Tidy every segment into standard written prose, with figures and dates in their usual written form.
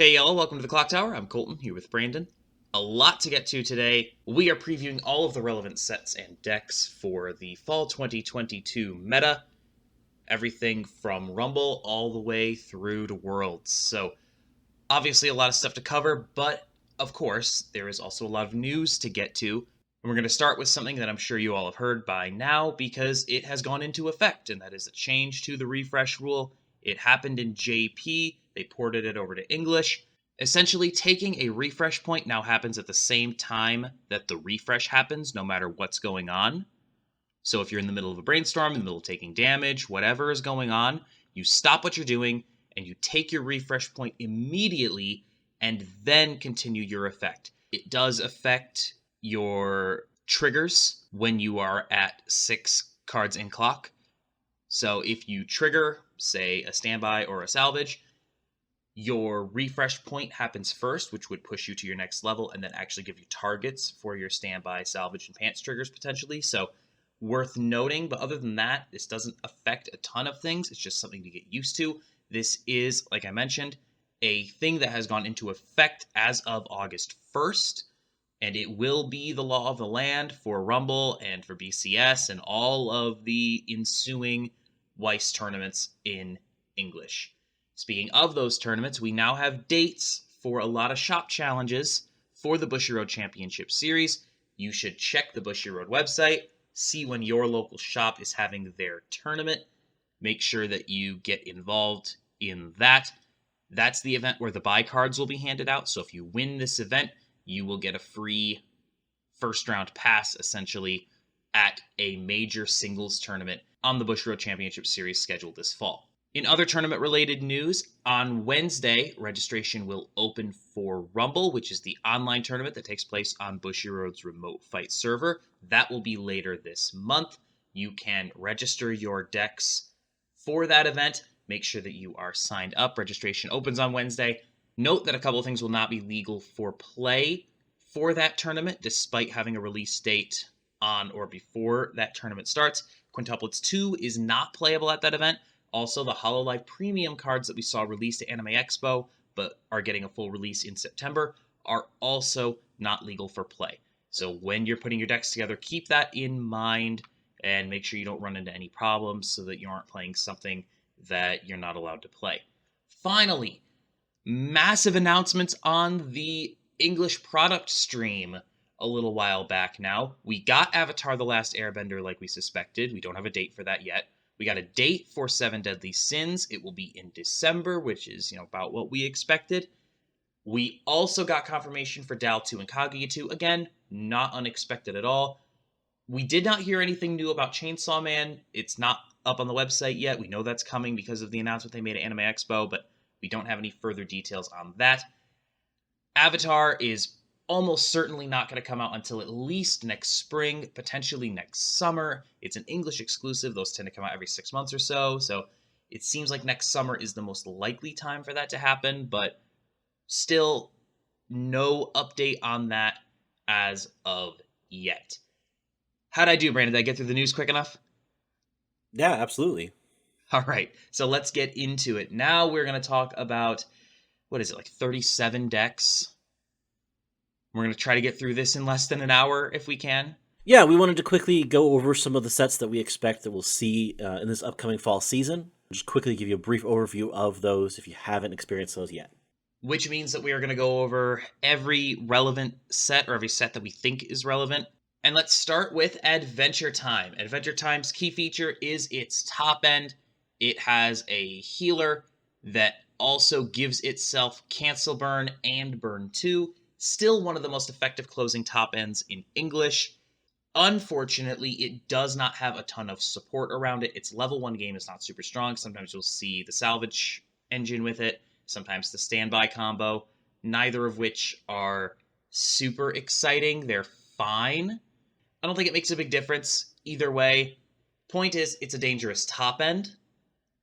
Hey y'all, welcome to the Clock Tower. I'm Colton, here with Brandon. A lot to get to today. We are previewing all of the relevant sets and decks for the Fall 2022 meta. Everything from Rumble all the way through to Worlds. So, obviously a lot of stuff to cover, but of course, there is also a lot of news to get to. And we're going to start with something that I'm sure you all have heard by now because it has gone into effect, and that is a change to the refresh rule. It happened in JP. They ported it over to English. Essentially, taking a refresh point now happens at the same time that the refresh happens, no matter what's going on. So if you're in the middle of a brainstorm, in the middle of taking damage, whatever is going on, you stop what you're doing and you take your refresh point immediately and then continue your effect. It does affect your triggers when you are at 6 cards in clock. So if you trigger, say, a standby or a salvage, your refresh point happens first, which would push you to your next level and then actually give you targets for your standby, salvage, and pants triggers potentially. So worth noting, but other than that, this doesn't affect a ton of things. It's just something to get used to. This is, like I mentioned, a thing that has gone into effect as of August 1st, and it will be the law of the land for Rumble and for BCS and all of the ensuing Weiss tournaments in English. Speaking of those tournaments, we now have dates for a lot of shop challenges for the Bushy Road Championship Series. You should check the Bushy Road website, see when your local shop is having their tournament. Make sure that you get involved in that. That's the event where the buy cards will be handed out. So if you win this event, you will get a free first round pass, essentially, at a major singles tournament on the Bushy Road Championship Series scheduled this fall. In other tournament-related news, on Wednesday, registration will open for Rumble, which is the online tournament that takes place on Bushy Road's remote fight server. That will be later this month. You can register your decks for that event. Make sure that you are signed up. Registration opens on Wednesday. Note that a couple of things will not be legal for play for that tournament, despite having a release date on or before that tournament starts. Quintuplets 2 is not playable at that event. Also, the Hololive premium cards that we saw released at Anime Expo, but are getting a full release in September, are also not legal for play. So when you're putting your decks together, keep that in mind and make sure you don't run into any problems so that you aren't playing something that you're not allowed to play. Finally, massive announcements on the English product stream a little while back now. We got Avatar: The Last Airbender like we suspected. We don't have a date for that yet. We got a date for Seven Deadly Sins. It will be in December, which is, about what we expected. We also got confirmation for DAL 2 and Kaguya 2. Again, not unexpected at all. We did not hear anything new about Chainsaw Man. It's not up on the website yet. We know that's coming because of the announcement they made at Anime Expo, but we don't have any further details on that. Avatar is almost certainly not going to come out until at least next spring, potentially next summer. It's an English exclusive. Those tend to come out every 6 months or so. So it seems like next summer is the most likely time for that to happen, but still no update on that as of yet. How'd I do, Brandon? Did I get through the news quick enough? Yeah, absolutely. All right, so let's get into it. Now we're going to talk about, 37 decks? We're going to try to get through this in less than an hour if we can. Yeah, we wanted to quickly go over some of the sets that we expect that we'll see in this upcoming fall season. Just quickly give you a brief overview of those if you haven't experienced those yet. Which means that we are going to go over every relevant set, or every set that we think is relevant. And let's start with Adventure Time. Adventure Time's key feature is its top end. It has a healer that also gives itself Cancel Burn and Burn 2. Still one of the most effective closing top ends in English. Unfortunately, it does not have a ton of support around it. Its level 1 game is not super strong. Sometimes you'll see the salvage engine with it, sometimes the standby combo, neither of which are super exciting. They're fine. I don't think it makes a big difference either way. Point is, it's a dangerous top end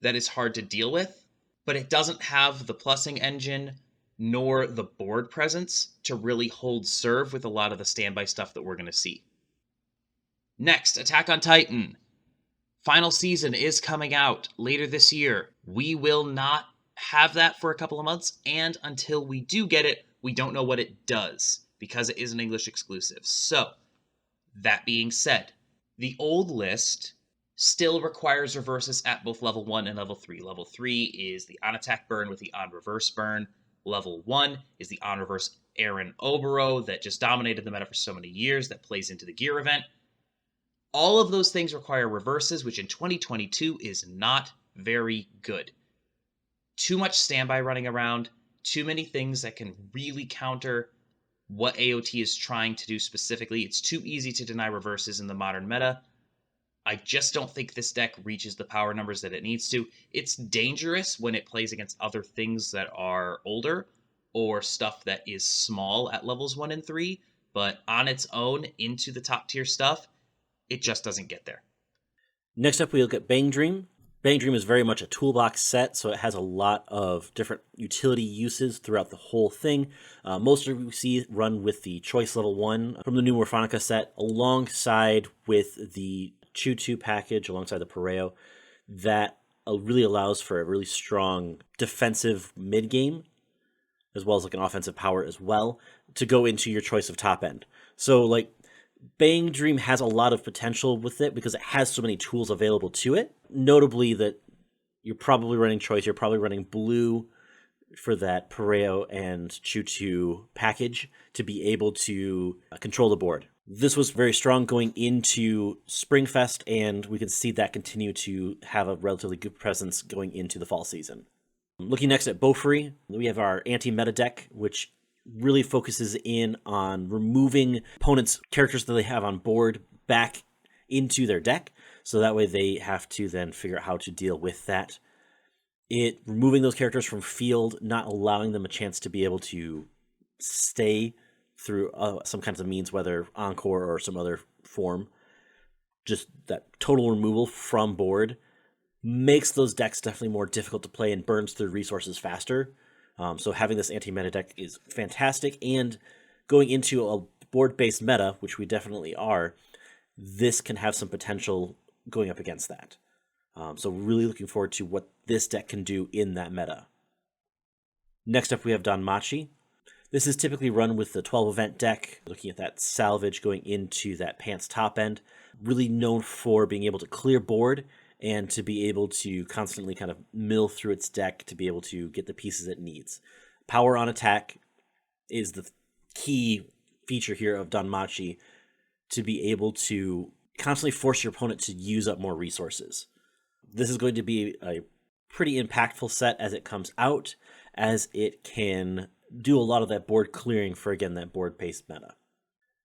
that is hard to deal with, but it doesn't have the plussing engine nor the board presence to really hold serve with a lot of the standby stuff that we're going to see. Next, Attack on Titan. Final season is coming out later this year. We will not have that for a couple of months, and until we do get it, we don't know what it does, because it is an English exclusive. So, that being said, the old list still requires reverses at both level 1 and level 3. Level 3 is the on-attack burn with the on-reverse burn. Level 1 is the on-reverse Aaron Obero that just dominated the meta for so many years that plays into the gear event. All of those things require reverses, which in 2022 is not very good. Too much standby running around, too many things that can really counter what AOT is trying to do specifically. It's too easy to deny reverses in the modern meta. I just don't think this deck reaches the power numbers that it needs to. It's dangerous when it plays against other things that are older or stuff that is small at levels 1 and 3, but on its own into the top tier stuff, it just doesn't get there. Next up, we look at Bang Dream. Bang Dream is very much a toolbox set, so it has a lot of different utility uses throughout the whole thing. Most of we see run with the Choice Level 1 from the new Morphonica set, alongside with the Chew-2 package, alongside the Pareo, that really allows for a really strong defensive mid-game, as well as like an offensive power as well, to go into your choice of top end. So like Bang Dream has a lot of potential with it because it has so many tools available to it. Notably that you're probably running Choice, you're probably running Blue for that Pareo and Chew-2 package to be able to control the board. This was very strong going into Springfest, and we can see that continue to have a relatively good presence going into the fall season. Looking next at Beaufrey, we have our anti-meta deck, which really focuses in on removing opponents' characters that they have on board back into their deck, so that way they have to then figure out how to deal with that. It removing those characters from field, not allowing them a chance to be able to stay through some kinds of means, whether Encore or some other form. Just that total removal from board makes those decks definitely more difficult to play and burns through resources faster. So having this anti-meta deck is fantastic, and going into a board-based meta, which we definitely are, this can have some potential going up against that. So really looking forward to what this deck can do in that meta. Next up, we have Danmachi. This is typically run with the 12 event deck, looking at that salvage going into that Pants top end. Really known for being able to clear board and to be able to constantly kind of mill through its deck to be able to get the pieces it needs. Power on attack is the key feature here of Danmachi, to be able to constantly force your opponent to use up more resources. This is going to be a pretty impactful set as it comes out, as it can do a lot of that board clearing for, again, that board-based meta.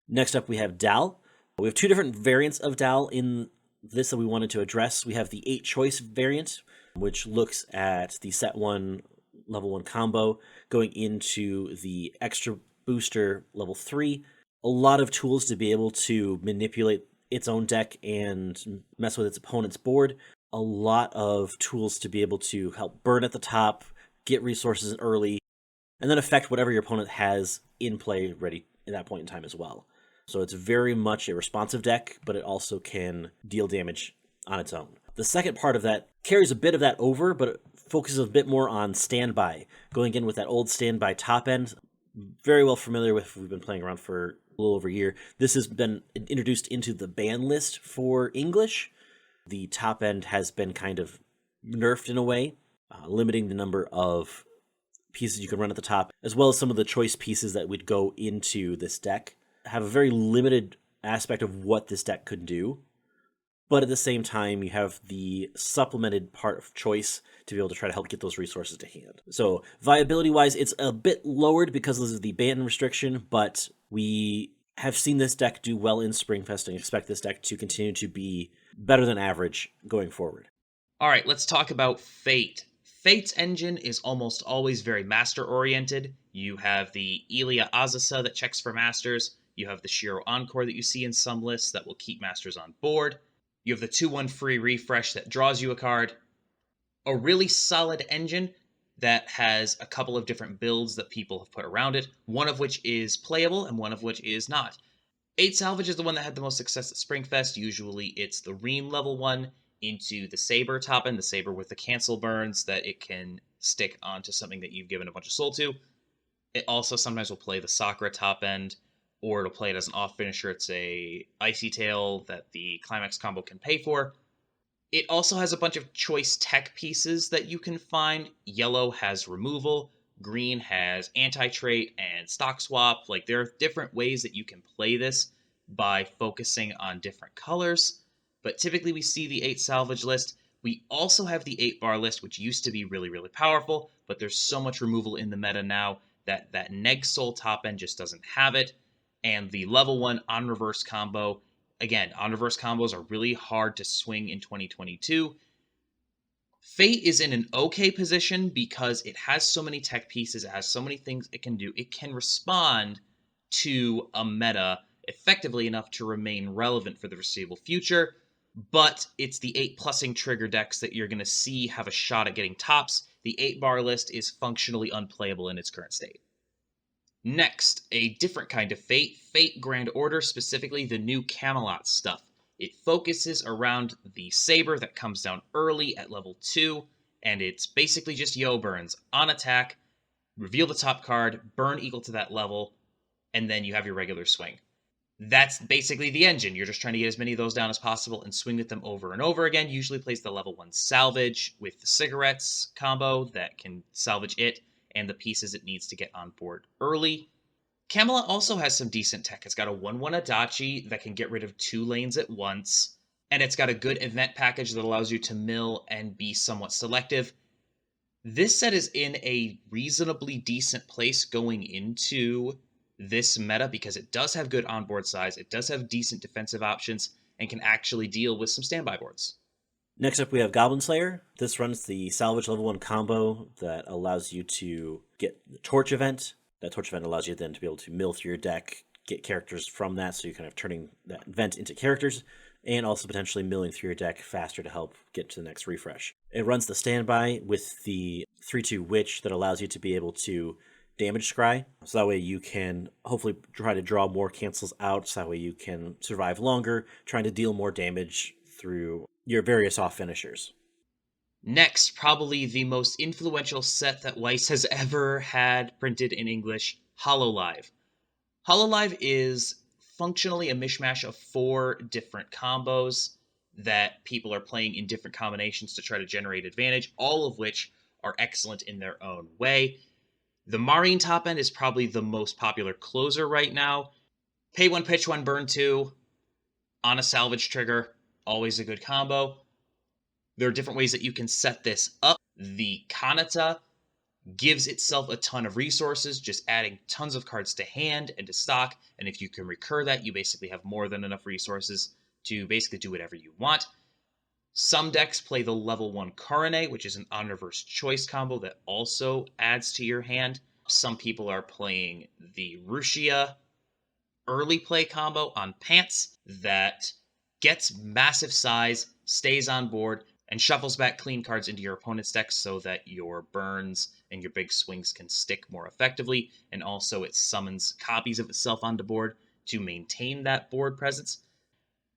Next up, we have Dal. We have two different variants of Dal in this that we wanted to address. We have the 8-choice variant, which looks at the set 1 level 1 combo going into the extra booster level 3. A lot of tools to be able to manipulate its own deck and mess with its opponent's board. A lot of tools to be able to help burn at the top, get resources early, and then affect whatever your opponent has in play ready at that point in time as well. So it's very much a responsive deck, but it also can deal damage on its own. The second part of that carries a bit of that over, but it focuses a bit more on standby. Going in with that old standby top end, very well familiar with, we've been playing around for a little over a year. This has been introduced into the ban list for English. The top end has been kind of nerfed in a way, limiting the number of pieces you can run at the top, as well as some of the choice pieces that would go into this deck. Have a very limited aspect of what this deck could do, but at the same time, you have the supplemented part of choice to be able to try to help get those resources to hand. So viability-wise, it's a bit lowered because of the ban restriction, but we have seen this deck do well in Springfest and expect this deck to continue to be better than average going forward. All right, let's talk about Fate. Fate's engine is almost always very master-oriented. You have the Elia Azasa that checks for masters. You have the Shiro Encore that you see in some lists that will keep masters on board. You have the 2-1 free refresh that draws you a card. A really solid engine that has a couple of different builds that people have put around it, one of which is playable and one of which is not. 8 Salvage is the one that had the most success at Springfest. Usually it's the Ream level 1 into the Saber top end, the Saber with the cancel burns that it can stick onto something that you've given a bunch of soul to. It also sometimes will play the Sakura top end, or it'll play it as an off finisher. It's a Icy Tail that the Climax combo can pay for. It also has a bunch of choice tech pieces that you can find. Yellow has removal, green has anti-trait and stock swap. Like, there are different ways that you can play this by focusing on different colors. But typically we see the 8 salvage list. We also have the 8 bar list, which used to be really, really powerful, but there's so much removal in the meta now that Neg Soul top end just doesn't have it. And the level 1 on reverse combo, again, on reverse combos are really hard to swing in 2022. Fate is in an okay position because it has so many tech pieces, it has so many things it can do. It can respond to a meta effectively enough to remain relevant for the foreseeable future, but it's the 8 plussing trigger decks that you're going to see have a shot at getting tops. The 8 bar list is functionally unplayable in its current state. Next, a different kind of Fate, Fate Grand Order, specifically the new Camelot stuff. It focuses around the Saber that comes down early at level 2, and it's basically just yo burns. On attack, reveal the top card, burn equal to that level, and then you have your regular swing. That's basically the engine. You're just trying to get as many of those down as possible and swing with them over and over again. Usually plays the level 1 salvage with the cigarettes combo that can salvage it and the pieces it needs to get on board early. Camelot also has some decent tech. It's got a 1/1 Adachi that can get rid of 2 lanes at once, and it's got a good event package that allows you to mill and be somewhat selective. This set is in a reasonably decent place going into this meta because it does have good onboard size, it does have decent defensive options, and can actually deal with some standby boards. Next up, we have Goblin Slayer. This runs the salvage level 1 combo that allows you to get the torch event. That torch event allows you then to be able to mill through your deck, get characters from that, so you're kind of turning that event into characters, and also potentially milling through your deck faster to help get to the next refresh. It runs the standby with the 3/2 Witch that allows you to be able to damage scry, so that way you can hopefully try to draw more cancels out, so that way you can survive longer, trying to deal more damage through your various off finishers. Next, probably the most influential set that Weiss has ever had printed in English, Hololive. Hololive is functionally a mishmash of 4 different combos that people are playing in different combinations to try to generate advantage, all of which are excellent in their own way. The Marine top end is probably the most popular closer right now. Pay 1, pitch 1, burn 2 on a salvage trigger, always a good combo. There are different ways that you can set this up. The Kanata gives itself a ton of resources, just adding tons of cards to hand and to stock, and if you can recur that, you basically have more than enough resources to basically do whatever you want. Some decks play the level 1 Karane, which is an on-reverse choice combo that also adds to your hand. Some people are playing the Rushia early play combo on Pants that gets massive size, stays on board, and shuffles back clean cards into your opponent's deck so that your burns and your big swings can stick more effectively, and also it summons copies of itself onto board to maintain that board presence.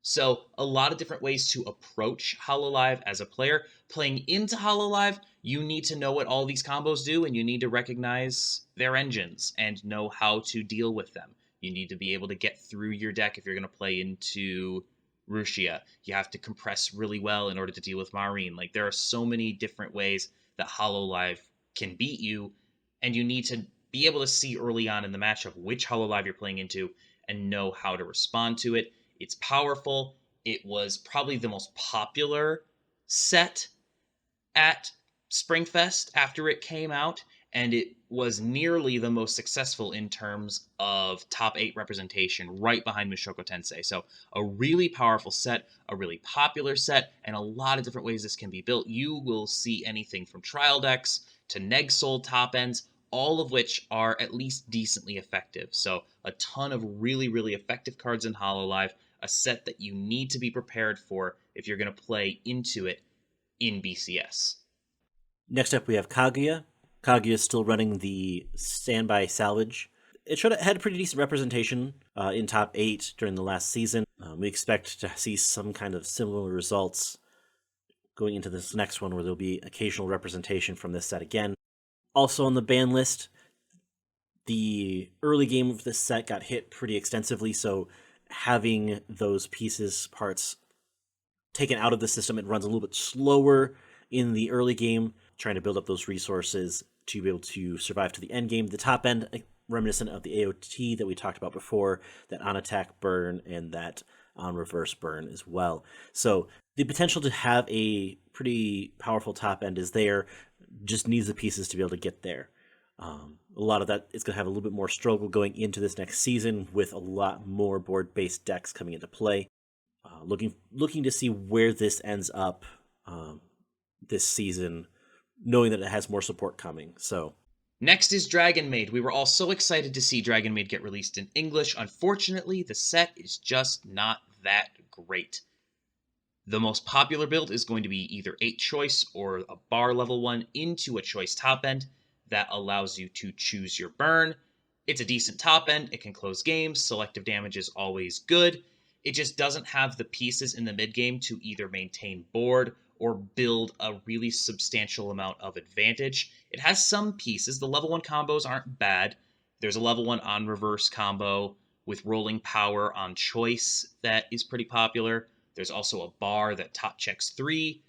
So a lot of different ways to approach Hololive as a player. Playing into Hololive, you need to know what all these combos do, and you need to recognize their engines and know how to deal with them. You need to be able to get through your deck if you're going to play into Rushia. You have to compress really well in order to deal with Marine. Like, there are so many different ways that Hololive can beat you, and you need to be able to see early on in the matchup which Hololive you're playing into and know how to respond to it. It's powerful. It was probably the most popular set at Springfest after it came out, and it was nearly the most successful in terms of top 8 representation, right behind Mushoku Tensei. So a really powerful set, a really popular set, and a lot of different ways this can be built. You will see anything from trial decks to Neg Soul top ends, all of which are at least decently effective. So a ton of really, really effective cards in Hololive, a set that you need to be prepared for if you're going to play into it in BCS. Next up, we have Kaguya. Kaguya is still running the standby salvage. It had a pretty decent representation in top 8 during the last season. We expect to see some kind of similar results going into this next one where there'll be occasional representation from this set again. Also on the ban list, the early game of this set got hit pretty extensively, so having those parts taken out of the system, it runs a little bit slower in the early game, trying to build up those resources to be able to survive to the end game. The top end, reminiscent of the AOT that we talked about before, that on attack burn and that on reverse burn as well. So the potential to have a pretty powerful top end is there, just needs the pieces to be able to get there. A lot of that is going to have a little bit more struggle going into this next season with a lot more board-based decks coming into play. Looking to see where this ends up this season, knowing that it has more support coming. So next is Dragon Maid. We were all so excited to see Dragon Maid get released in English. Unfortunately, the set is just not that great. The most popular build is going to be either 8 choice or a bar level 1 into a choice top end that allows you to choose your burn. It's a decent top end, it can close games, selective damage is always good. It just doesn't have the pieces in the mid game to either maintain board or build a really substantial amount of advantage. It has some pieces. The level 1 combos aren't bad. There's a level 1 on reverse combo with rolling power on choice that is pretty popular. There's also a bar that top checks 3.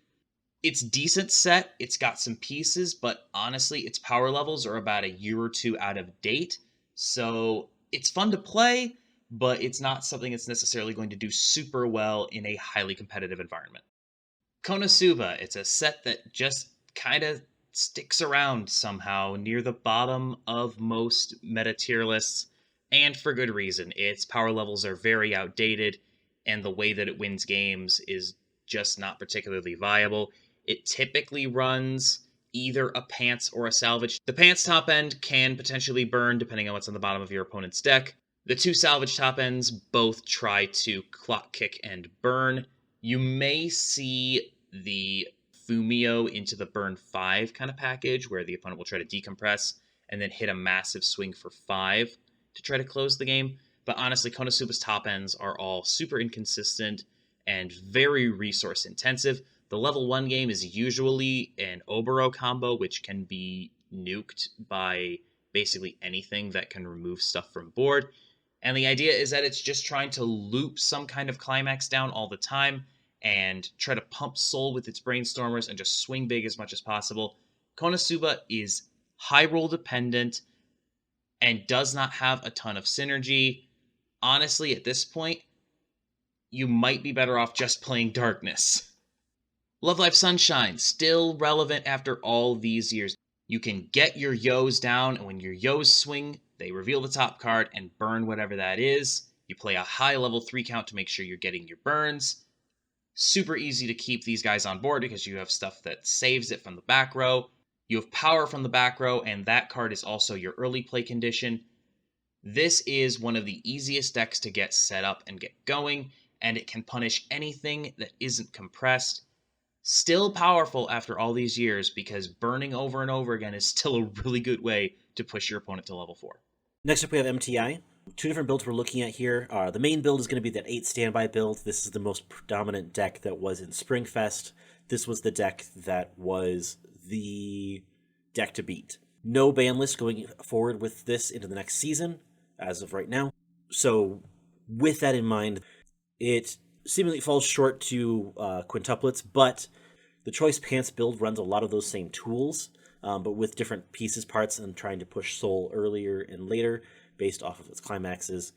It's decent set. It's got some pieces, but honestly, its power levels are about a year or 2 out of date. So it's fun to play, but it's not something that's necessarily going to do super well in a highly competitive environment. Konosuba, it's a set that just kind of sticks around somehow near the bottom of most meta tier lists, and for good reason. Its power levels are very outdated, and the way that it wins games is just not particularly viable. It typically runs either a pants or a salvage. The pants top end can potentially burn depending on what's on the bottom of your opponent's deck. The 2 salvage top ends both try to clock kick and burn. You may see the Fumio into the burn 5 kind of package where the opponent will try to decompress and then hit a massive swing for 5 to try to close the game. But honestly, Konosuba's top ends are all super inconsistent and very resource intensive. The level 1 game is usually an Oboro combo, which can be nuked by basically anything that can remove stuff from board. And the idea is that it's just trying to loop some kind of climax down all the time and try to pump soul with its brainstormers and just swing big as much as possible. Konosuba is high roll dependent and does not have a ton of synergy. Honestly, at this point, you might be better off just playing Darkness. Love Life Sunshine, still relevant after all these years. You can get your Yos down, and when your Yos swing, they reveal the top card and burn whatever that is. You play a high level 3 count to make sure you're getting your burns. Super easy to keep these guys on board because you have stuff that saves it from the back row. You have power from the back row, and that card is also your early play condition. This is one of the easiest decks to get set up and get going, and it can punish anything that isn't compressed. Still powerful after all these years because burning over and over again is still a really good way to push your opponent to level 4. Next up we have MTI. 2 different builds we're looking at here. The main build is going to be that 8 standby build. This is the most predominant deck that was in Springfest. This was the deck that was the deck to beat. No ban list going forward with this into the next season as of right now. So with that in mind, it seemingly falls short to quintuplets, but the Choice Pants build runs a lot of those same tools, but with different pieces, parts, and trying to push Soul earlier and later based off of its climaxes.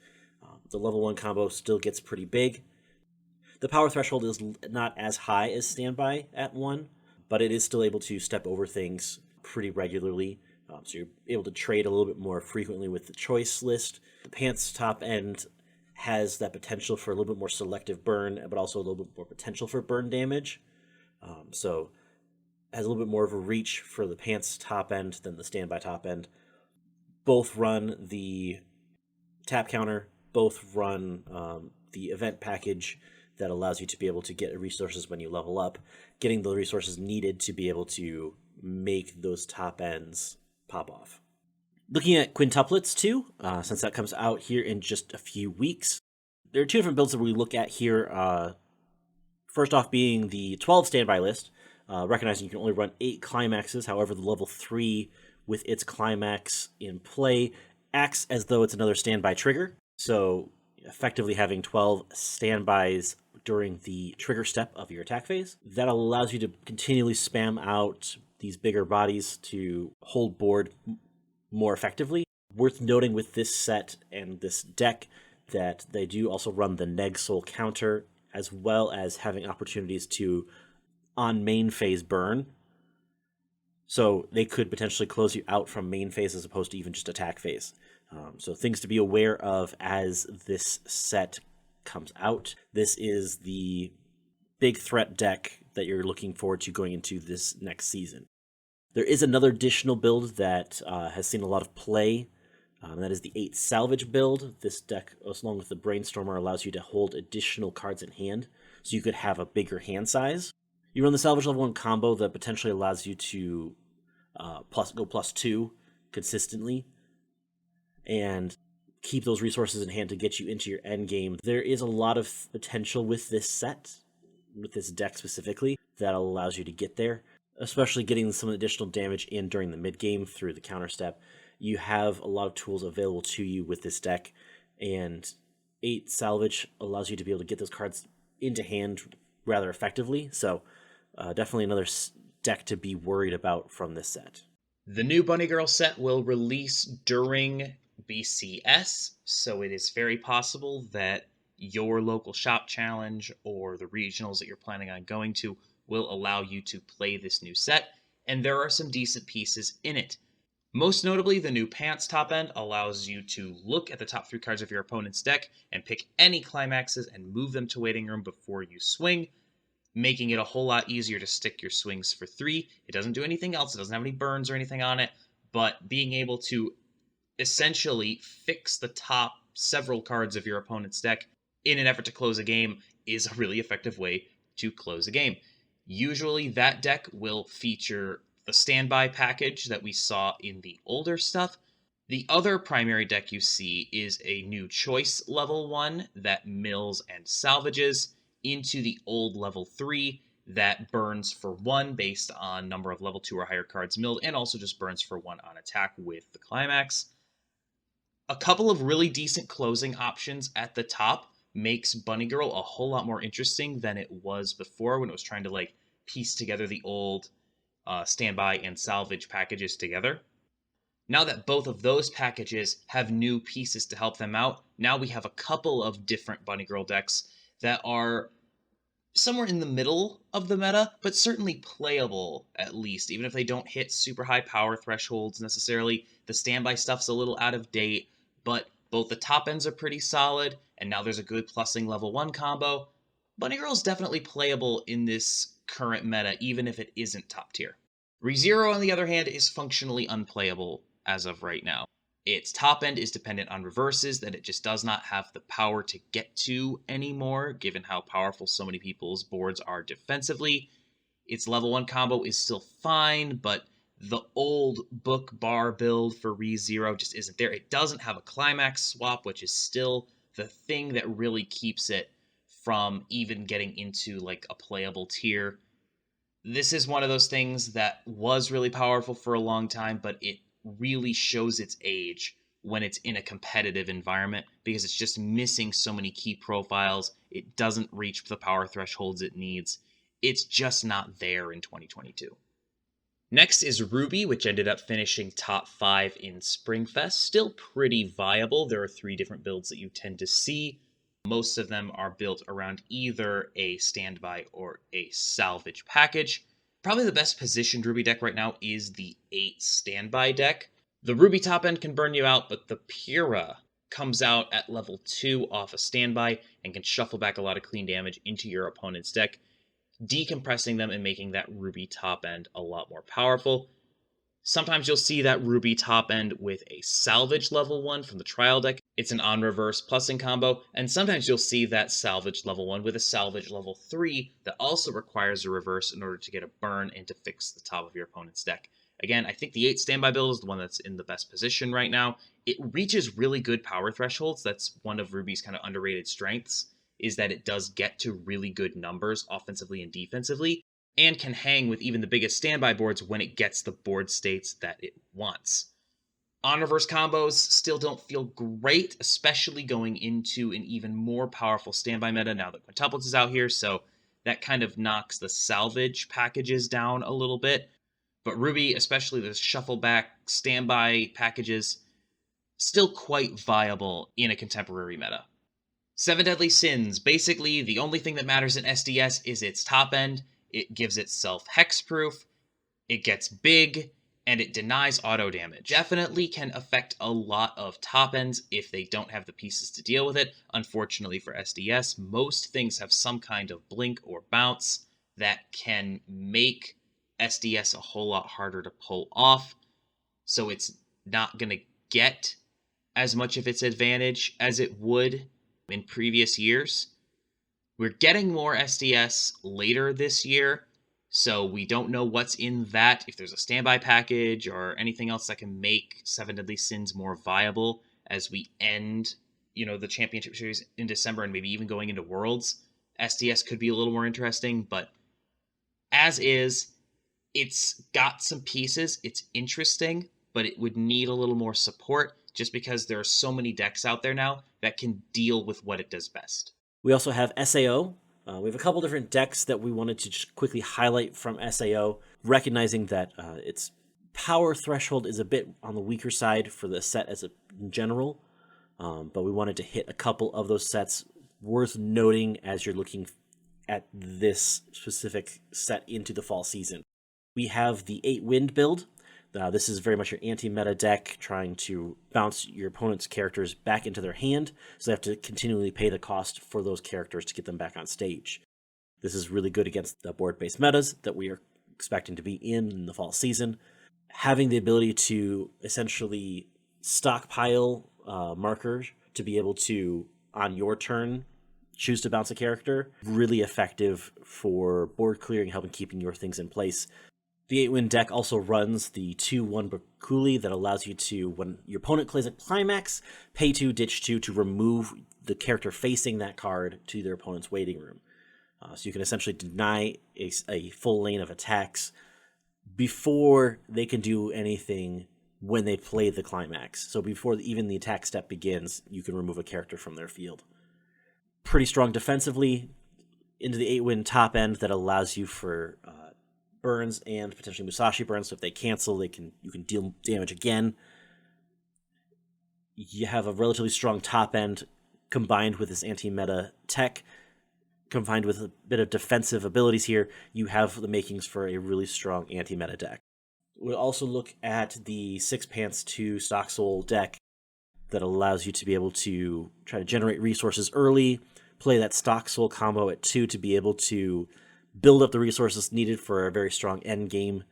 The level 1 combo still gets pretty big. The power threshold is not as high as Standby at 1, but it is still able to step over things pretty regularly. So you're able to trade a little bit more frequently with the choice list. The Pants top end has that potential for a little bit more selective burn, but also a little bit more potential for burn damage. So has a little bit more of a reach for the Pants top end than the Standby top end. Both run the tap counter, both run the event package that allows you to be able to get resources when you level up, getting the resources needed to be able to make those top ends pop off. Looking at quintuplets too, since that comes out here in just a few weeks, there are 2 different builds that we look at here. First off being the 12 standby list. recognizing you can only run 8 climaxes. However, the level 3 with its climax in play acts as though it's another standby trigger. So effectively having 12 standbys during the trigger step of your attack phase. That allows you to continually spam out these bigger bodies to hold board more effectively. Worth noting with this set and this deck that they do also run the Neg Soul counter, as well as having opportunities to, on main phase, burn. So they could potentially close you out from main phase as opposed to even just attack phase. So things to be aware of as this set comes out. This is the big threat deck that you're looking forward to going into this next season. There is another additional build that has seen a lot of play. That is the 8 salvage build. This deck, along with the Brainstormer, allows you to hold additional cards in hand, so you could have a bigger hand size. You run the salvage level 1 combo that potentially allows you to go +2 consistently, and keep those resources in hand to get you into your end game. There is a lot of potential with this set, with this deck specifically, that allows you to get there, especially getting some additional damage in during the mid game through the counter step. You have a lot of tools available to you with this deck, and 8 salvage allows you to be able to get those cards into hand rather effectively. So definitely another deck to be worried about from this set. The new Bunny Girl set will release during BCS, so it is very possible that your local shop challenge or the regionals that you're planning on going to will allow you to play this new set, and there are some decent pieces in it. Most notably, the new Pants top end allows you to look at the top 3 cards of your opponent's deck and pick any climaxes and move them to waiting room before you swing, making it a whole lot easier to stick your swings for 3. It doesn't do anything else. It doesn't have any burns or anything on it, but being able to essentially fix the top several cards of your opponent's deck in an effort to close a game is a really effective way to close a game. Usually that deck will feature the standby package that we saw in the older stuff. The other primary deck you see is a new choice level 1 that mills and salvages into the old level 3 that burns for 1 based on number of level 2 or higher cards milled, and also just burns for 1 on attack with the climax. A couple of really decent closing options at the top makes Bunny Girl a whole lot more interesting than it was before when it was trying to piece together the old standby and salvage packages together. Now that both of those packages have new pieces to help them out, now we have a couple of different Bunny Girl decks that are somewhere in the middle of the meta, but certainly playable at least, even if they don't hit super high power thresholds necessarily. The standby stuff's a little out of date, but both the top ends are pretty solid, and now there's a good plussing level 1 combo. Bunny Girl's definitely playable in this current meta, even if it isn't top tier. ReZero, on the other hand, is functionally unplayable as of right now. Its top end is dependent on reverses that it just does not have the power to get to anymore, given how powerful so many people's boards are defensively. Its level 1 combo is still fine, but the old book bar build for ReZero just isn't there. It doesn't have a climax swap, which is still the thing that really keeps it from even getting into a playable tier. This is one of those things that was really powerful for a long time, but it really shows its age when it's in a competitive environment because it's just missing so many key profiles. It doesn't reach the power thresholds it needs. It's just not there in 2022. Next is Ruby, which ended up finishing top 5 in Springfest. Still pretty viable. There are 3 different builds that you tend to see. Most of them are built around either a standby or a salvage package. Probably the best positioned Ruby deck right now is the 8 standby deck. The Ruby top end can burn you out, but the Pyrrha comes out at level 2 off a standby and can shuffle back a lot of clean damage into your opponent's deck, decompressing them and making that Ruby top end a lot more powerful. Sometimes you'll see that Ruby top end with a salvage level 1 from the trial deck. It's an on-reverse plussing combo. And sometimes you'll see that salvage level 1 with a salvage level 3 that also requires a reverse in order to get a burn and to fix the top of your opponent's deck. Again, I think the 8 standby build is the one that's in the best position right now. It reaches really good power thresholds. That's one of Ruby's kind of underrated strengths, is that it does get to really good numbers offensively and defensively. and can hang with even the biggest standby boards when it gets the board states that it wants. On-reverse combos still don't feel great, especially going into an even more powerful standby meta now that Quintuplets is out here, so that kind of knocks the salvage packages down a little bit. But Ruby, especially the shuffleback standby packages, still quite viable in a contemporary meta. Seven Deadly Sins, basically the only thing that matters in SDS is its top end. It gives itself hexproof, it gets big, and it denies auto damage. Definitely can affect a lot of top ends if they don't have the pieces to deal with it. Unfortunately for SDS, most things have some kind of blink or bounce that can make SDS a whole lot harder to pull off, so it's not going to get as much of its advantage as it would in previous years. We're getting more SDS later this year, so we don't know what's in that, if there's a standby package or anything else that can make Seven Deadly Sins more viable as we end, the Championship Series in December and maybe even going into Worlds. SDS could be a little more interesting, but as is, it's got some pieces, it's interesting, but it would need a little more support just because there are so many decks out there now that can deal with what it does best. We also have SAO. We have a couple different decks that we wanted to just quickly highlight from SAO, recognizing that its power threshold is a bit on the weaker side for the set in general, but we wanted to hit a couple of those sets worth noting as you're looking at this specific set into the fall season. We have the 8-Wind build. This is very much your anti-meta deck, trying to bounce your opponent's characters back into their hand, so they have to continually pay the cost for those characters to get them back on stage. This is really good against the board-based metas that we are expecting to be in the fall season. Having the ability to essentially stockpile markers to be able to, on your turn, choose to bounce a character, really effective for board clearing, helping keeping your things in place. The 8-Wind deck also runs the 2/1 Bakuli that allows you to, when your opponent plays a climax, pay 2, ditch 2 to remove the character facing that card to their opponent's waiting room. So you can essentially deny a full lane of attacks before they can do anything when they play the climax. So before even the attack step begins, you can remove a character from their field. Pretty strong defensively into the 8-Wind top end that allows you for burns and potentially Musashi burns, so if they cancel, you can deal damage again. You have a relatively strong top end combined with this anti-meta tech, combined with a bit of defensive abilities here. You have the makings for a really strong anti-meta deck. We'll also look at the 6 Pants 2 Stock Soul deck that allows you to be able to try to generate resources early, play that Stock Soul combo at 2 to be able to build up the resources needed for a very strong end game,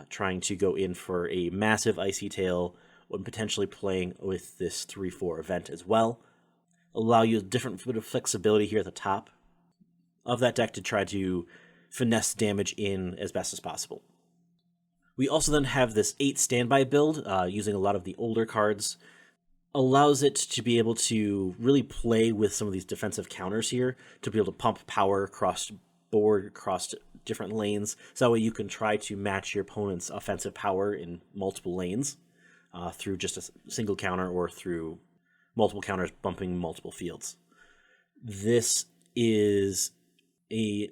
trying to go in for a massive Icy Tail when potentially playing with this 3/4 event as well. Allow you a different bit of flexibility here at the top of that deck to try to finesse damage in as best as possible. We also then have this 8 standby build, using a lot of the older cards. Allows it to be able to really play with some of these defensive counters here, to be able to pump power across board, across different lanes, so that way you can try to match your opponent's offensive power in multiple lanes through just a single counter or through multiple counters bumping multiple fields. This is a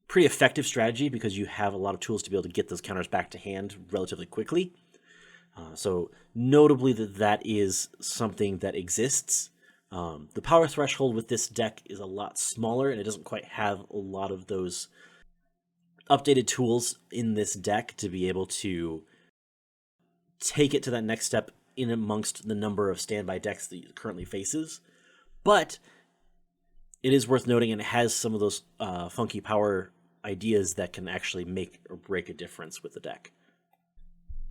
pretty effective strategy because you have a lot of tools to be able to get those counters back to hand relatively quickly. So notably that is something that exists. The power threshold with this deck is a lot smaller, and it doesn't quite have a lot of those updated tools in this deck to be able to take it to that next step in amongst the number of standby decks that it currently faces. But it is worth noting, and it has some of those funky power ideas that can actually make or break a difference with the deck.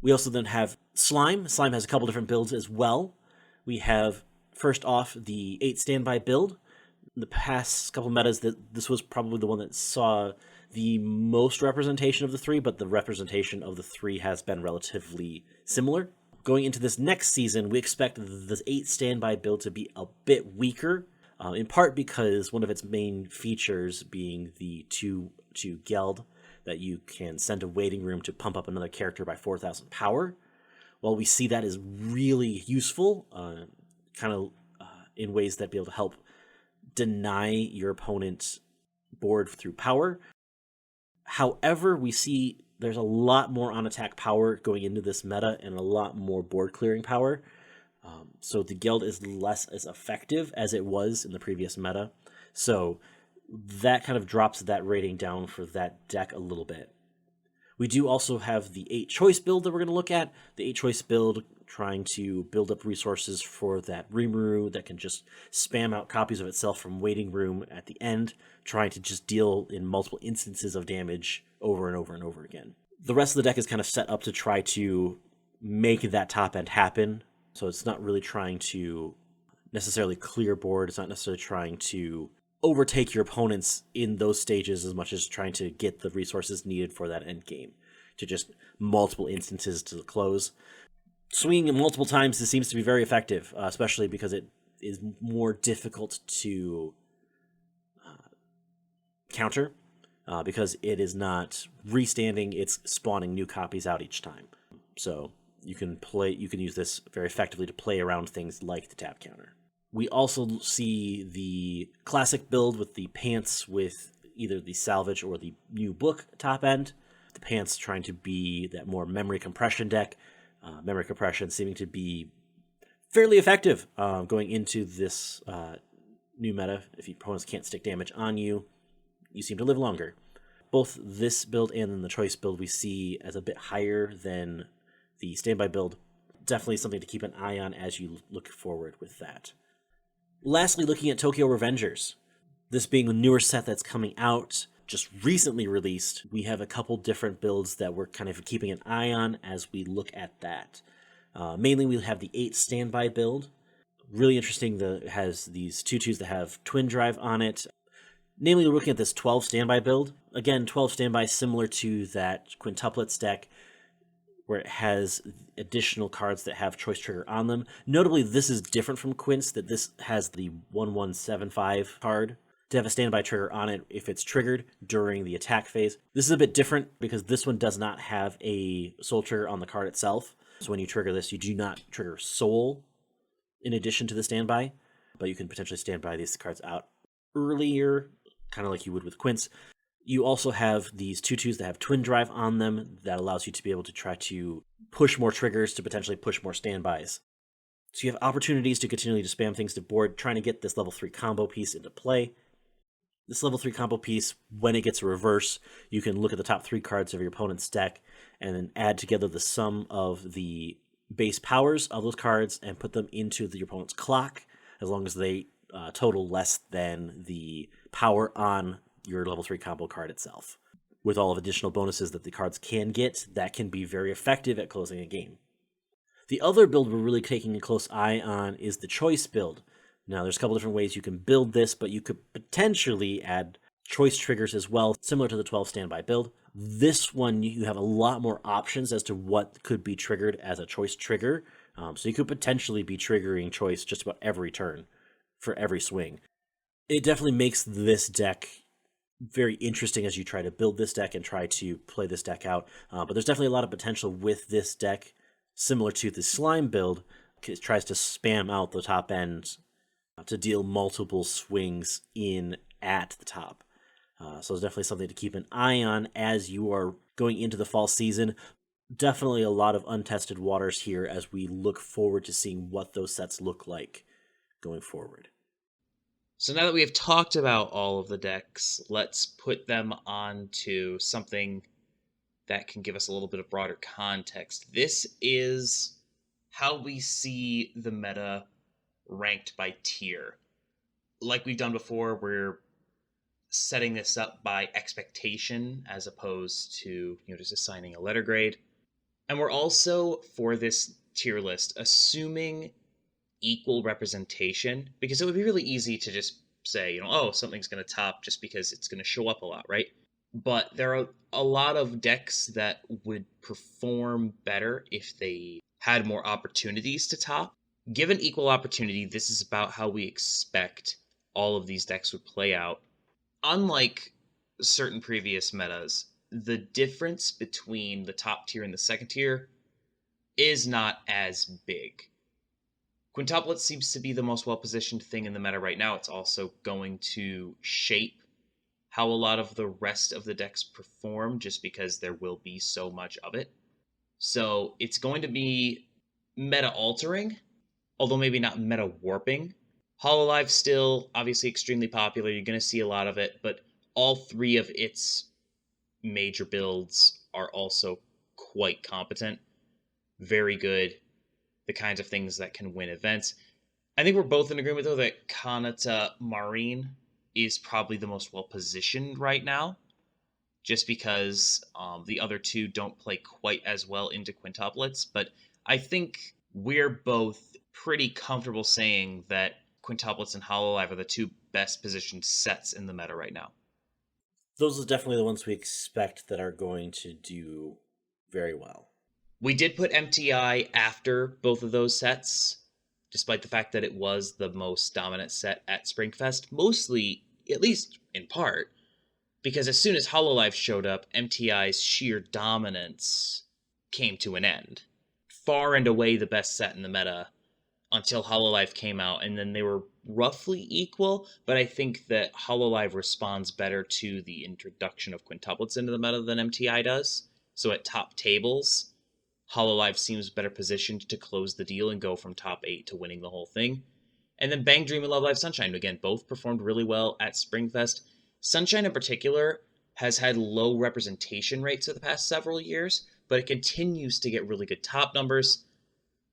We also then have Slime. Slime has a couple different builds as well. We have, first off, the 8 standby build. In the past couple metas, this was probably the one that saw the most representation of the 3, but the representation of the 3 has been relatively similar. Going into this next season, we expect the 8 standby build to be a bit weaker, in part because one of its main features being the 2 Geld that you can send to waiting room to pump up another character by 4,000 power. While we see that is really useful, in ways that be able to help deny your opponent board through power. However, we see there's a lot more on attack power going into this meta and a lot more board clearing power. So the guild is less as effective as it was in the previous meta. So that kind of drops that rating down for that deck a little bit. We do also have the 8 choice build that we're going to look at. The 8 choice build trying to build up resources for that Rimuru that can just spam out copies of itself from waiting room at the end, trying to just deal in multiple instances of damage over and over and over again. The rest of the deck is kind of set up to try to make that top end happen. So it's not really trying to necessarily clear board. It's not necessarily trying to overtake your opponents in those stages as much as trying to get the resources needed for that end game to just multiple instances to the close. Swinging it multiple times, this seems to be very effective, especially because it is more difficult to counter because it is not restanding, it's spawning new copies out each time. So you can use this very effectively to play around things like the tap counter. We also see the classic build with the pants with either the salvage or the new book top end. The pants trying to be that more memory compression deck. Memory compression seeming to be fairly effective going into this new meta. If your opponents can't stick damage on you, you seem to live longer. Both this build and then the choice build we see as a bit higher than the standby build. Definitely something to keep an eye on as you look forward with that. Lastly, looking at Tokyo Revengers. This being a newer set that's coming out, just recently released, we have a couple different builds that we're kind of keeping an eye on as we look at that. Mainly, we'll have the 8 standby build. Really interesting, it has these 2/2s that have twin drive on it. Namely, we're looking at this 12 standby build. Again, 12 standby similar to that quintuplets deck, where it has additional cards that have choice trigger on them. Notably, this is different from Quints, that this has the 1175 card to have a standby trigger on it if it's triggered during the attack phase. This is a bit different because this one does not have a soul trigger on the card itself. So when you trigger this, you do not trigger soul in addition to the standby, but you can potentially standby these cards out earlier, kind of like you would with Quints. You also have these 2/2s that have twin drive on them that allows you to be able to try to push more triggers to potentially push more standbys. So you have opportunities to continually to spam things to board, trying to get this level 3 combo piece into play. This level 3 combo piece, when it gets a reverse, you can look at the top 3 cards of your opponent's deck and then add together the sum of the base powers of those cards and put them into your opponent's clock, as long as they total less than the power on your level 3 combo card itself. With all of additional bonuses that the cards can get, that can be very effective at closing a game. The other build we're really taking a close eye on is the choice build. Now, there's a couple different ways you can build this, but you could potentially add choice triggers as well, similar to the 12 standby build. This one, you have a lot more options as to what could be triggered as a choice trigger. So you could potentially be triggering choice just about every turn for every swing. It definitely makes this deck very interesting as you try to build this deck and try to play this deck out. But there's definitely a lot of potential with this deck, similar to the slime build. It tries to spam out the top end to deal multiple swings in at the top. So it's definitely something to keep an eye on as you are going into the fall season. Definitely a lot of untested waters here as we look forward to seeing what those sets look like going forward. So now that we have talked about all of the decks, let's put them onto something that can give us a little bit of broader context. This is how we see the meta ranked by tier. Like we've done before, we're setting this up by expectation as opposed to just assigning a letter grade. And we're also, for this tier list, assuming equal representation, because it would be really easy to just say, oh, something's going to top just because it's going to show up a lot, right? But there are a lot of decks that would perform better if they had more opportunities to top. Given equal opportunity, this is about how we expect all of these decks would play out. Unlike certain previous metas, the difference between the top tier and the second tier is not as big. Quintuplet seems to be the most well-positioned thing in the meta right now. It's also going to shape how a lot of the rest of the decks perform, just because there will be so much of it. So it's going to be meta-altering, although maybe not meta-warping. Hololive still obviously extremely popular. You're going to see a lot of it, but all three of its major builds are also quite competent, very good, the kinds of things that can win events. I think we're both in agreement, though, that Kanata Marine is probably the most well-positioned right now, just because the other two don't play quite as well into quintuplets. But I think we're both pretty comfortable saying that quintuplets and Hololive are the two best positioned sets in the meta right now. Those are definitely the ones we expect that are going to do very well. We did put MTI after both of those sets, despite the fact that it was the most dominant set at Springfest, mostly, at least in part, because as soon as Hololive showed up, MTI's sheer dominance came to an end. Far and away the best set in the meta until Hololive came out, and then they were roughly equal, but I think that Hololive responds better to the introduction of quintuplets into the meta than MTI does. So at top tables, Hololive seems better positioned to close the deal and go from top 8 to winning the whole thing. And then Bang Dream and Love Live Sunshine, again, both performed really well at Springfest. Sunshine in particular has had low representation rates for the past several years, but it continues to get really good top numbers.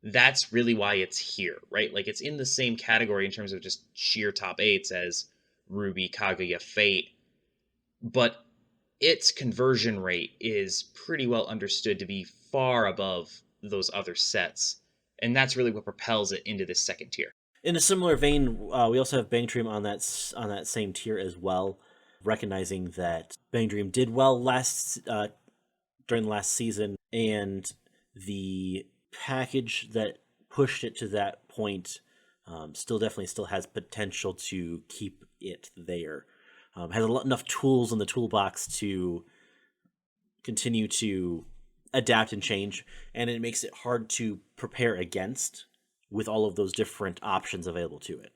That's really why it's here, right? Like, it's in the same category in terms of just sheer top 8s as Ruby, Kaguya, Fate, but its conversion rate is pretty well understood to be far above those other sets, and that's really what propels it into this second tier. In a similar vein, we also have Bang Dream on that same tier as well, recognizing that Bang Dream did well during the last season, and the package that pushed it to that point still has potential to keep it there. Has enough tools in the toolbox to continue to adapt and change, and it makes it hard to prepare against with all of those different options available to it.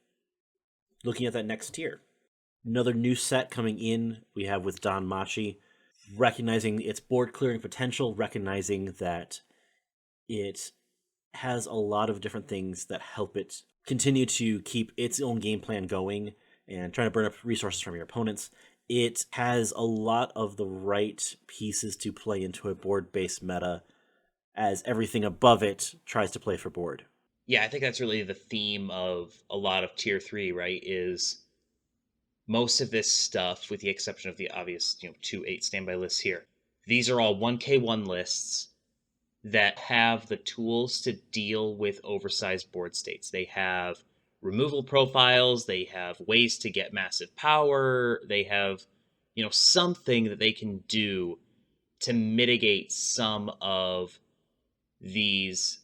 Looking at that next tier, another new set coming in we have with Don Machi, recognizing its board clearing potential, recognizing that it has a lot of different things that help it continue to keep its own game plan going and trying to burn up resources from your opponents. It has a lot of the right pieces to play into a board-based meta, as everything above it tries to play for board. Yeah, I think that's really the theme of a lot of Tier 3, right, is most of this stuff, with the exception of the obvious 2-8 standby lists here, these are all 1k1 lists that have the tools to deal with oversized board states. They have removal profiles, they have ways to get massive power, they have something that they can do to mitigate some of these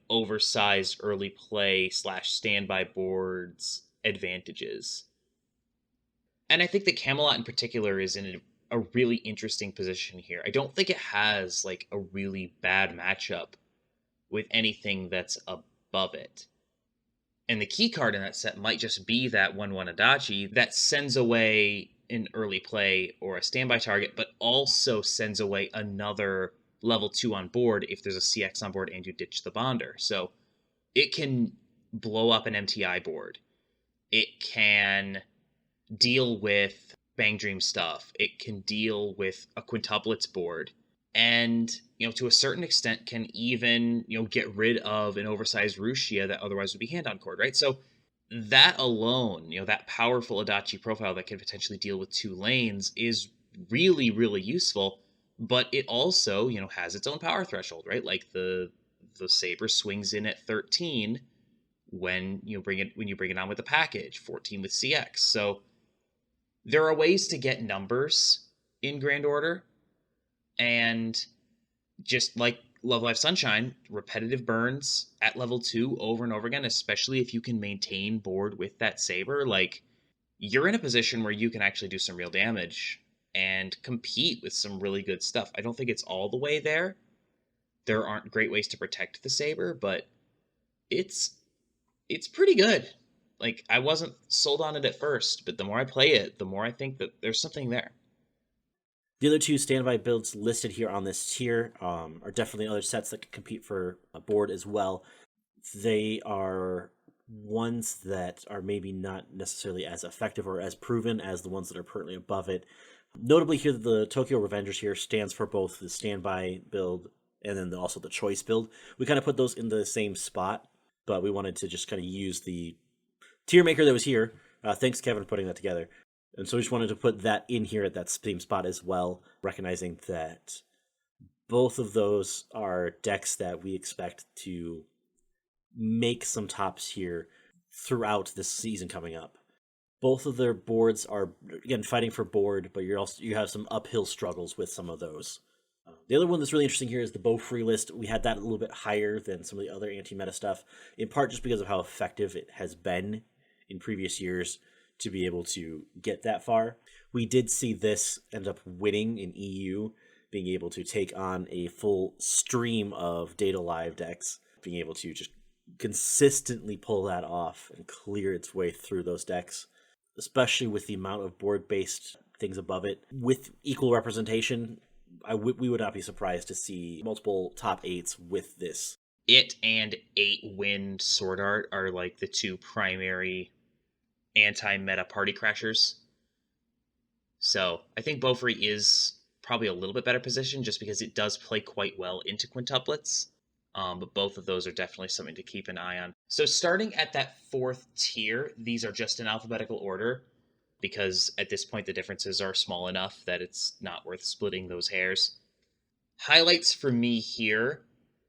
oversized early play / standby boards advantages. And I think that Camelot in particular is in a really interesting position here. I don't think it has like a really bad matchup with anything that's above it. And the key card in that set might just be that 1/1 Adachi that sends away an early play or a standby target, but also sends away another level 2 on board if there's a CX on board and you ditch the Bonder. So it can blow up an MTI board. It can deal with Bang Dream stuff. It can deal with a quintuplets board. And, to a certain extent can even, get rid of an oversized Rushia that otherwise would be hand-on cord, right? So that alone, that powerful Adachi profile that can potentially deal with 2 lanes is really, really useful. But it also, has its own power threshold, right? Like the Saber swings in at 13 when you bring it on with the package, 14 with CX. So there are ways to get numbers in Grand Order, and just like Love Live Sunshine, repetitive burns at level 2 over and over again, especially if you can maintain board with that Saber, like, you're in a position where you can actually do some real damage. and compete with some really good stuff. I don't think it's all the way there. There aren't great ways to protect the saber, but it's pretty good. Like, I wasn't sold on it at first, but the more I play it, the more I think that there's something there. The other two standby builds listed here on this tier are definitely other sets that can compete for a board as well. They are ones that are maybe not necessarily as effective or as proven as the ones that are currently above it. Notably here, the Tokyo Revengers here stands for both the standby build and then also the choice build. We kind of put those in the same spot, but we wanted to just kind of use the tier maker that was here. Thanks, Kevin, for putting that together. And so we just wanted to put that in here at that same spot as well, recognizing that both of those are decks that we expect to make some tops here throughout this season coming up. Both of their boards are, again, fighting for board, but you have some uphill struggles with some of those. The other one that's really interesting here is the Bow Free list. We had that a little bit higher than some of the other anti-meta stuff, in part just because of how effective it has been in previous years to be able to get that far. We did see this end up winning in EU, being able to take on a full stream of Data Live decks, being able to just consistently pull that off and clear its way through those decks, especially with the amount of board-based things above it. With equal representation, we would not be surprised to see multiple top 8s with this. It and 8-Wind Sword Art are like the two primary anti-meta party crashers. So I think Beaufrey is probably a little bit better position just because it does play quite well into quintuplets. But both of those are definitely something to keep an eye on. So starting at that 4th tier, these are just in alphabetical order because at this point the differences are small enough that it's not worth splitting those hairs. Highlights for me here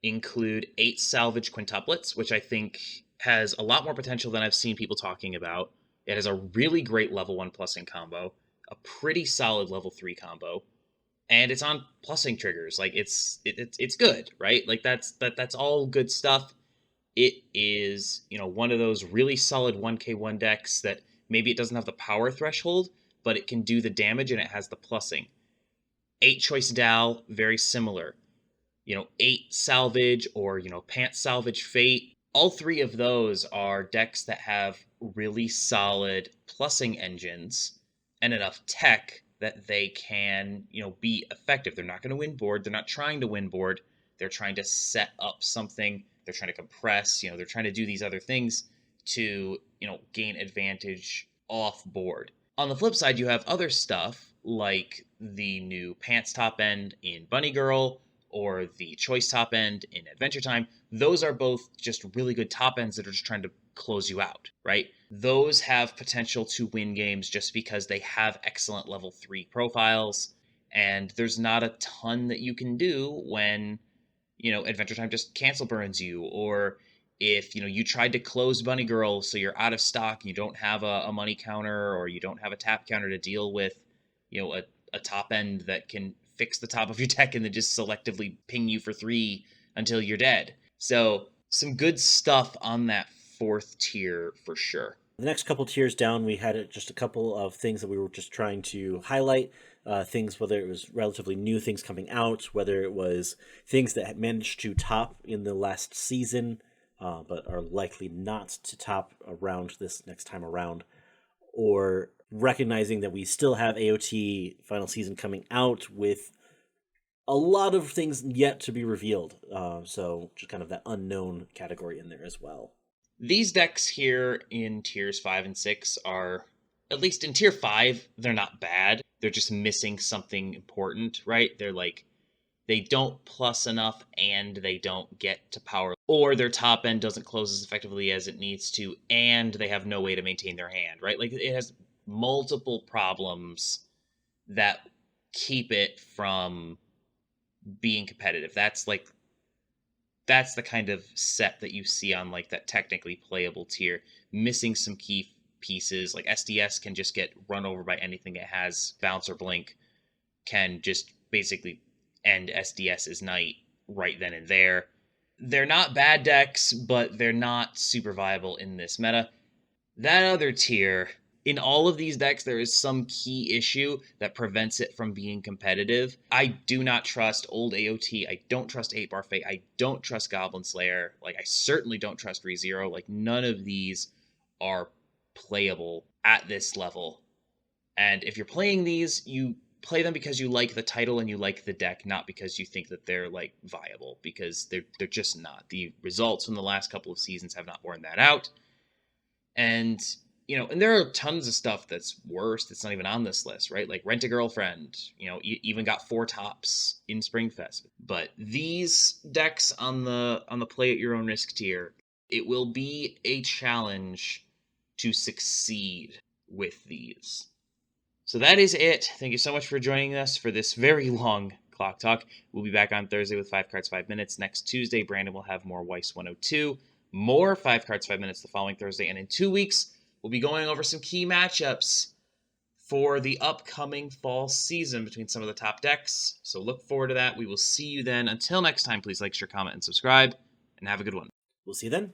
include 8 Salvage Quintuplets, which I think has a lot more potential than I've seen people talking about. It has a really great level 1 plussing combo, a pretty solid level 3 combo, and it's on plussing triggers. Like it's good, right? Like that's all good stuff. It is, one of those really solid 1k1 decks that maybe it doesn't have the power threshold, but it can do the damage and it has the plussing. 8 Choice Dal, very similar. 8 Salvage or, Pants Salvage Fate. All 3 of those are decks that have really solid plussing engines and enough tech that they can, be effective. They're not going to win board. They're not trying to win board. They're trying to set up something. They're trying to compress. They're trying to do these other things to, gain advantage off board. On the flip side, you have other stuff like the new Pants top end in Bunny Girl or the Choice top end in Adventure Time. Those are both just really good top ends that are just trying to close you out, right? Those have potential to win games just because they have excellent level 3 profiles, and there's not a ton that you can do when, Adventure Time just cancel burns you, or if, you tried to close Bunny Girl so you're out of stock, you don't have a money counter, or you don't have a tap counter to deal with, a top end that can fix the top of your deck and then just selectively ping you for 3 until you're dead. So some good stuff on that 4th tier for sure. The next couple tiers down, we had just a couple of things that we were just trying to highlight. Things, whether it was relatively new things coming out, whether it was things that had managed to top in the last season, but are likely not to top around this next time around, or recognizing that we still have AOT final season coming out with a lot of things yet to be revealed. So just kind of that unknown category in there as well. These decks here in tiers 5 and 6 are, at least in tier 5, they're not bad. They're just missing something important, right? They're like, they don't plus enough and they don't get to power, or their top end doesn't close as effectively as it needs to, and they have no way to maintain their hand, right? Like, it has multiple problems that keep it from being competitive. That's the kind of set that you see on like that technically playable tier, missing some key pieces. Like SDS can just get run over by anything it has. Bounce or Blink can just basically end SDS's night right then and there. They're not bad decks, but they're not super viable in this meta. That other tier in all of these decks, there is some key issue that prevents it from being competitive. I do not trust old AOT. I don't trust 8-Bar Fate. I don't trust Goblin Slayer. Like, I certainly don't trust ReZero. Like, none of these are playable at this level. And if you're playing these, you play them because you like the title and you like the deck, not because you think that they're like viable, because they're just not. The results from the last couple of seasons have not borne that out. And and there are tons of stuff that's worse that's not even on this list, right? Like Rent a Girlfriend, even got 4 tops in Springfest. But these decks on the play at your own risk tier, it will be a challenge to succeed with these. So that is it. Thank you so much for joining us for this very long Clock Talk. We'll be back on Thursday with 5 cards, 5 minutes. Next Tuesday, Brandon will have more Weiss 102, more 5 cards, 5 minutes the following Thursday. And in 2 weeks, we'll be going over some key matchups for the upcoming fall season between some of the top decks. So look forward to that. We will see you then. Until next time, please like, share, comment, and subscribe, and have a good one. We'll see you then.